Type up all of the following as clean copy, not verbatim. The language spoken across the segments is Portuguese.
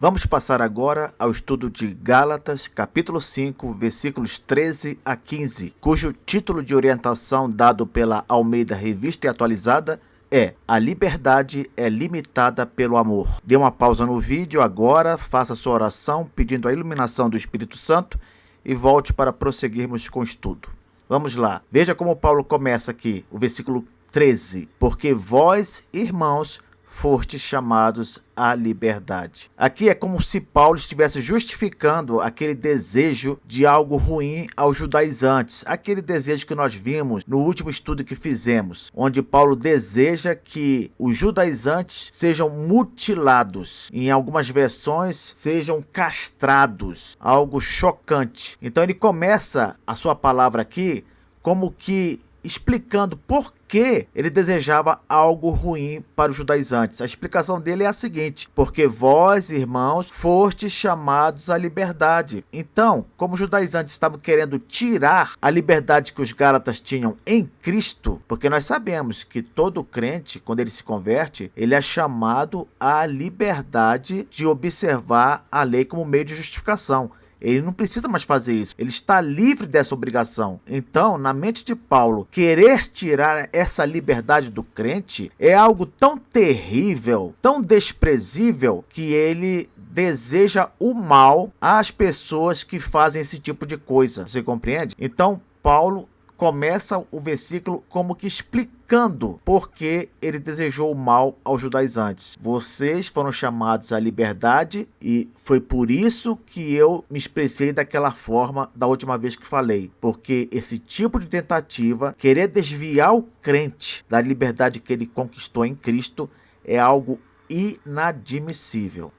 Vamos passar agora ao estudo de Gálatas, capítulo 5, versículos 13 a 15, cujo título de orientação dado pela Almeida Revista e Atualizada é A liberdade é limitada pelo amor. Dê uma pausa no vídeo agora, faça sua oração pedindo a iluminação do Espírito Santo e volte para prosseguirmos com o estudo. Vamos lá, veja como Paulo começa aqui, o versículo 13. Porque vós, irmãos, fostes chamados à liberdade. Aqui é como se Paulo estivesse justificando aquele desejo de algo ruim aos judaizantes, aquele desejo que nós vimos no último estudo que fizemos, onde Paulo deseja que os judaizantes sejam mutilados, em algumas versões sejam castrados, algo chocante. Então ele começa a sua palavra aqui como que explicando por que ele desejava algo ruim para os judaizantes. A explicação dele é a seguinte: porque vós, irmãos, fostes chamados à liberdade. Então, como os judaizantes estavam querendo tirar a liberdade que os gálatas tinham em Cristo, porque nós sabemos que todo crente, quando ele se converte, ele é chamado à liberdade de observar a lei como meio de justificação. Ele não precisa mais fazer isso. Ele está livre dessa obrigação. Então, na mente de Paulo, querer tirar essa liberdade do crente é algo tão terrível, tão desprezível, que ele deseja o mal às pessoas que fazem esse tipo de coisa. Você compreende? Então, Paulo começa o versículo como que explicando por que ele desejou o mal aos judaizantes. Vocês foram chamados à liberdade e foi por isso que eu me expressei daquela forma da última vez que falei. Porque esse tipo de tentativa, querer desviar o crente da liberdade que ele conquistou em Cristo, é algo inadmissível.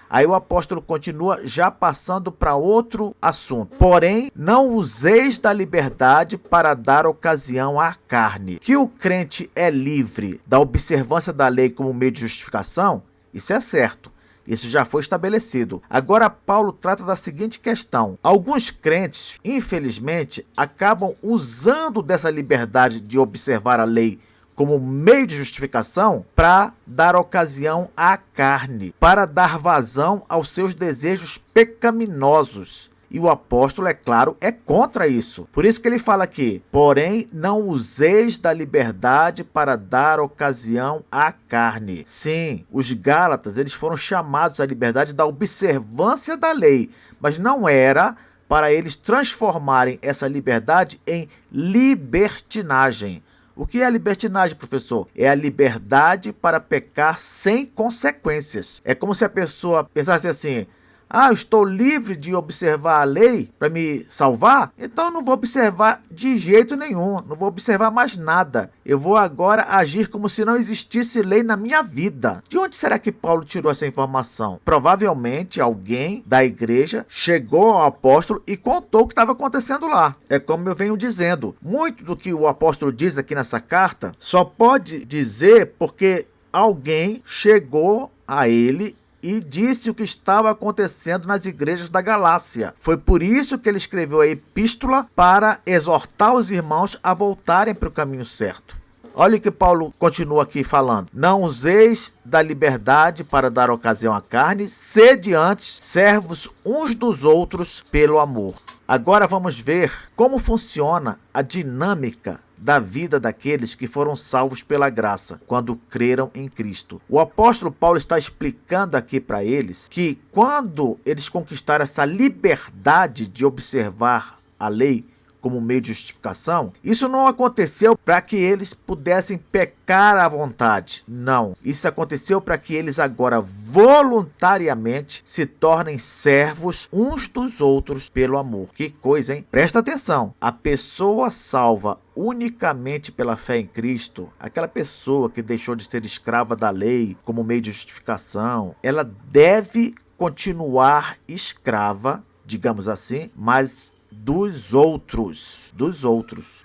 Aí o apóstolo continua já passando para outro assunto. Porém, não useis da liberdade para dar ocasião à carne. Que o crente é livre da observância da lei como meio de justificação, isso é certo. Isso já foi estabelecido. Agora Paulo trata da seguinte questão: alguns crentes, infelizmente, acabam usando dessa liberdade de observar a lei como meio de justificação para dar ocasião à carne, para dar vazão aos seus desejos pecaminosos. E o apóstolo, é claro, é contra isso. Por isso que ele fala aqui: porém, não useis da liberdade para dar ocasião à carne. Sim, os gálatas, eles foram chamados à liberdade da observância da lei, mas não era para eles transformarem essa liberdade em libertinagem. O que é a libertinagem, professor? É a liberdade para pecar sem consequências. É como se a pessoa pensasse assim: eu estou livre de observar a lei para me salvar, então eu não vou observar de jeito nenhum, não vou observar mais nada. Eu vou agora agir como se não existisse lei na minha vida. De onde será que Paulo tirou essa informação? Provavelmente alguém da igreja chegou ao apóstolo e contou o que estava acontecendo lá. É como eu venho dizendo, muito do que o apóstolo diz aqui nessa carta só pode dizer porque alguém chegou a ele e disse o que estava acontecendo nas igrejas da Galácia. Foi por isso que ele escreveu a epístola, para exortar os irmãos a voltarem para o caminho certo. Olha o que Paulo continua aqui falando: não useis da liberdade para dar ocasião à carne, sede antes servos uns dos outros pelo amor. Agora vamos ver como funciona a dinâmica da vida daqueles que foram salvos pela graça, quando creram em Cristo. O apóstolo Paulo está explicando aqui para eles que quando eles conquistaram essa liberdade de observar a lei como meio de justificação, isso não aconteceu para que eles pudessem pecar à vontade. Não. Isso aconteceu para que eles agora voluntariamente se tornem servos uns dos outros pelo amor. Que coisa, hein? Presta atenção. A pessoa salva unicamente pela fé em Cristo, aquela pessoa que deixou de ser escrava da lei como meio de justificação, ela deve continuar escrava, digamos assim, mas dos outros.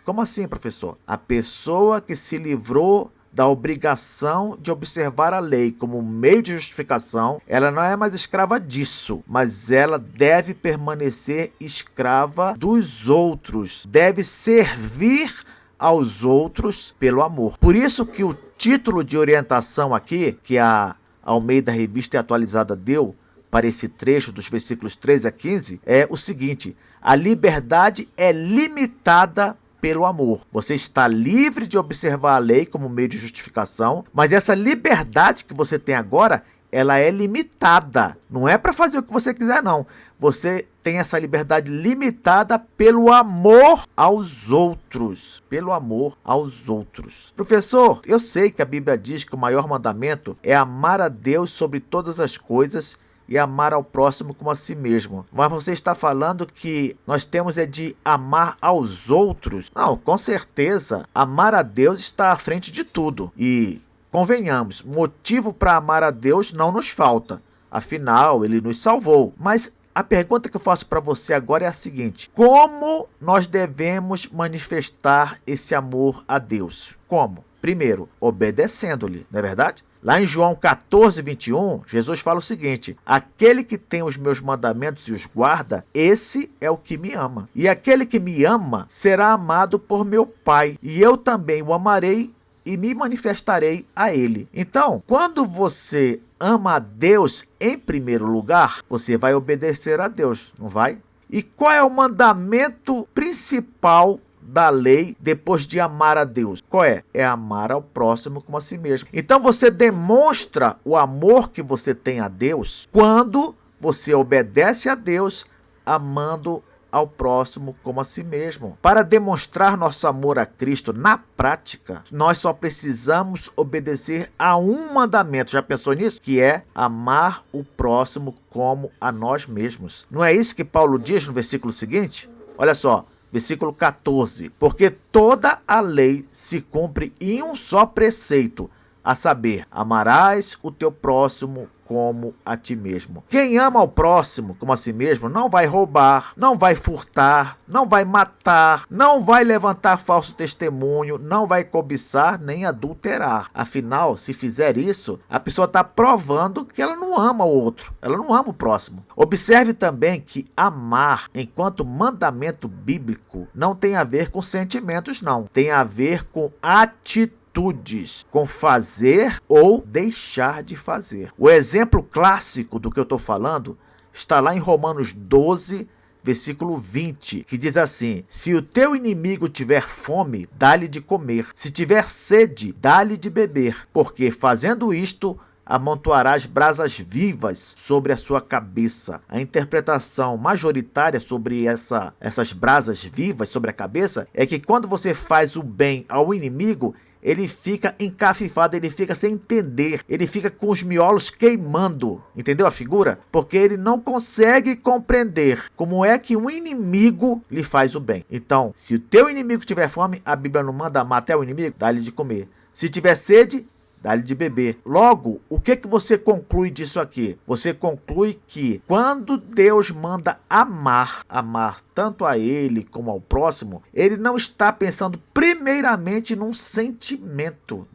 Como assim, professor? A pessoa que se livrou da obrigação de observar a lei como meio de justificação, ela não é mais escrava disso, mas ela deve permanecer escrava dos outros, deve servir aos outros pelo amor. Por isso que o título de orientação aqui, que a Almeida Revista e Atualizada deu para esse trecho dos versículos 13 a 15 é o seguinte: a liberdade é limitada pelo amor. Você está livre de observar a lei como meio de justificação, mas essa liberdade que você tem agora, ela é limitada. Não é para fazer o que você quiser, não. Você tem essa liberdade limitada pelo amor aos outros. Pelo amor aos outros. Professor, eu sei que a Bíblia diz que o maior mandamento é amar a Deus sobre todas as coisas e amar ao próximo como a si mesmo. Mas você está falando que nós temos de amar aos outros? Não, com certeza. Amar a Deus está à frente de tudo. E convenhamos, motivo para amar a Deus não nos falta. Afinal, Ele nos salvou. Mas a pergunta que eu faço para você agora é a seguinte: como nós devemos manifestar esse amor a Deus? Como? Primeiro, obedecendo-lhe, não é verdade? Lá em João 14, 21, Jesus fala o seguinte: aquele que tem os meus mandamentos e os guarda, esse é o que me ama. E aquele que me ama será amado por meu Pai, e eu também o amarei e me manifestarei a ele. Então, quando você ama a Deus em primeiro lugar, você vai obedecer a Deus, não vai? E qual é o mandamento principal da lei depois de amar a Deus? Qual é? É amar ao próximo como a si mesmo. Então você demonstra o amor que você tem a Deus quando você obedece a Deus amando ao próximo como a si mesmo. Para demonstrar nosso amor a Cristo na prática, nós só precisamos obedecer a um mandamento. Já pensou nisso? Que é amar o próximo como a nós mesmos. Não é isso que Paulo diz no versículo seguinte? Olha só, versículo 14. Porque toda a lei se cumpre em um só preceito, a saber, amarás o teu próximo como a ti mesmo. Quem ama ao próximo como a si mesmo não vai roubar, não vai furtar, não vai matar, não vai levantar falso testemunho, não vai cobiçar nem adulterar. Afinal, se fizer isso, a pessoa está provando que ela não ama o outro, ela não ama o próximo. Observe também que amar, enquanto mandamento bíblico, não tem a ver com sentimentos, não. Tem a ver com atitudes, com fazer ou deixar de fazer. O exemplo clássico do que eu estou falando está lá em Romanos 12, versículo 20, que diz assim: se o teu inimigo tiver fome, dá-lhe de comer. Se tiver sede, dá-lhe de beber. Porque fazendo isto, amontoarás brasas vivas sobre a sua cabeça. A interpretação majoritária sobre essas brasas vivas sobre a cabeça é que quando você faz o bem ao inimigo, ele fica encafifado, ele fica sem entender, ele fica com os miolos queimando, entendeu a figura? Porque ele não consegue compreender como é que um inimigo lhe faz o bem. Então, se o teu inimigo tiver fome, a Bíblia não manda matar o inimigo, dá-lhe de comer. Se tiver sede, dá-lhe de beber. Logo, o que você conclui disso aqui? Você conclui que quando Deus manda amar tanto a ele como ao próximo, ele não está pensando primeiramente num sentimento,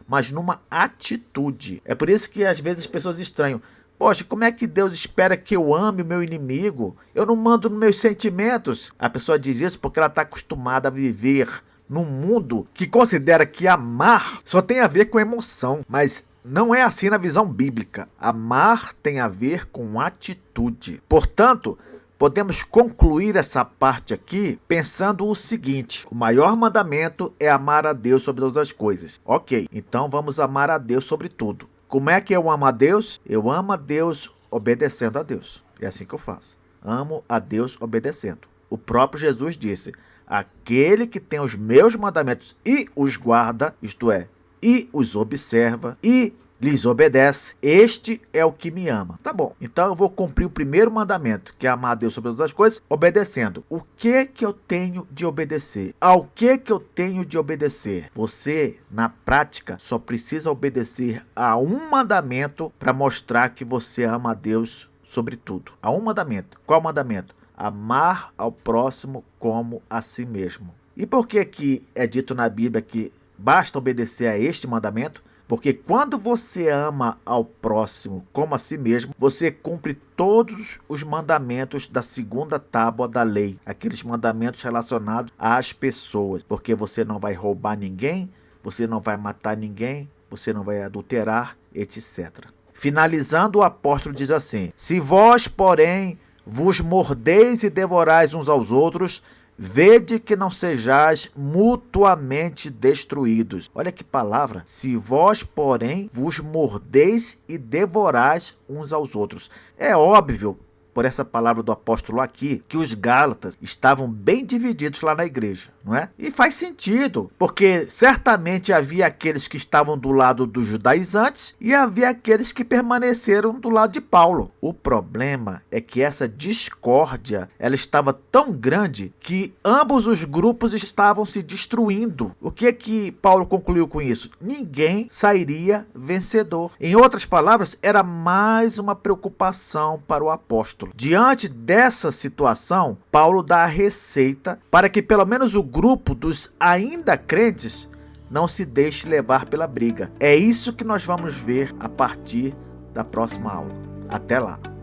mas numa atitude. É por isso que às vezes as pessoas estranham: poxa, como é que Deus espera que eu ame o meu inimigo? Eu não mando nos meus sentimentos. A pessoa diz isso porque ela está acostumada a viver num mundo que considera que amar só tem a ver com emoção, mas não é assim na visão bíblica. Amar tem a ver com atitude. Portanto, podemos concluir essa parte aqui pensando o seguinte: o maior mandamento é amar a Deus sobre todas as coisas. Ok, então vamos amar a Deus sobre tudo. Como é que eu amo a Deus? Eu amo a Deus obedecendo a Deus. É assim que eu faço. Amo a Deus obedecendo. O próprio Jesus disse: aquele que tem os meus mandamentos e os guarda, isto é, e os observa e lhes obedece, este é o que me ama. Tá bom, então eu vou cumprir o primeiro mandamento, que é amar a Deus sobre todas as coisas, obedecendo. O que eu tenho de obedecer? Ao que eu tenho de obedecer? Você, na prática, só precisa obedecer a um mandamento para mostrar que você ama a Deus sobre tudo. A um mandamento. Qual mandamento? Amar ao próximo como a si mesmo. E por que é dito na Bíblia que basta obedecer a este mandamento? Porque quando você ama ao próximo como a si mesmo, você cumpre todos os mandamentos da segunda tábua da lei, aqueles mandamentos relacionados às pessoas. Porque você não vai roubar ninguém, você não vai matar ninguém, você não vai adulterar, etc. Finalizando, o apóstolo diz assim: se vós, porém, vos mordeis e devorais uns aos outros, vede que não sejais mutuamente destruídos. Olha que palavra. Se vós, porém, vos mordeis e devorais uns aos outros. É óbvio, por essa palavra do apóstolo aqui, que os Gálatas estavam bem divididos lá na igreja, não é? E faz sentido, porque certamente havia aqueles que estavam do lado dos judaizantes e havia aqueles que permaneceram do lado de Paulo. O problema é que essa discórdia, ela estava tão grande que ambos os grupos estavam se destruindo. O que é que Paulo concluiu com isso? Ninguém sairia vencedor. Em outras palavras, era mais uma preocupação para o apóstolo. Diante dessa situação, Paulo dá a receita para que pelo menos o grupo dos ainda crentes não se deixe levar pela briga. É isso que nós vamos ver a partir da próxima aula. Até lá!